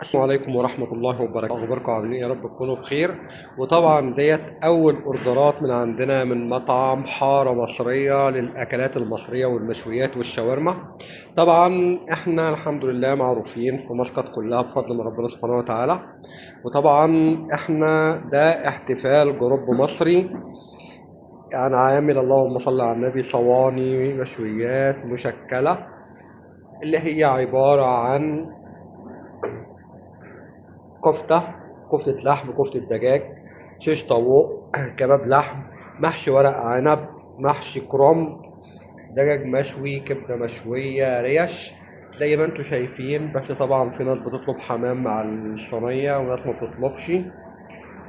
السلام عليكم ورحمة الله وبركاته. أخباركم عاملين إيه؟ يا رب تكونوا بخير. وطبعا ديت أول أوردرات من عندنا من مطعم حارة مصرية للأكلات المصرية والمشويات والشاورما. طبعا إحنا الحمد لله معروفين في مسقط كلها بفضل من ربنا سبحانه وتعالى. وطبعا إحنا ده احتفال جروب مصري، يعني عامل اللهم صل على النبي صواني مشويات مشكلة، اللي هي عبارة عن كفتة، كفتة لحم، كفتة دجاج، شيش طاووق، كباب لحم، محشي ورق عنب، محشي كرنب، دجاج مشوي، كبدة مشوية، ريش زي ما انتوا شايفين. بس طبعا في ناس بتطلب حمام مع الصينية وناس ما بتطلبش.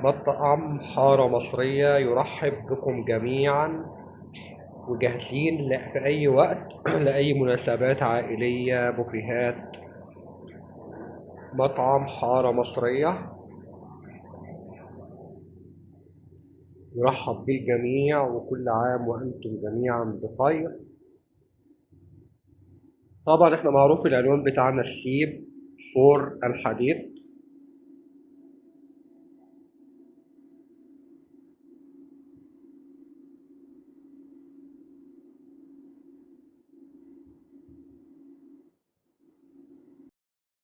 مطعم حارة مصرية يرحب بكم جميعا، وجاهزين في أي وقت لأي مناسبات عائلية، بوفيهات. مطعم حارة مصرية يرحب بالجميع، وكل عام وأنتم جميعا بخير. طبعا احنا معروف العنوان بتاعنا السيب فور الحديد.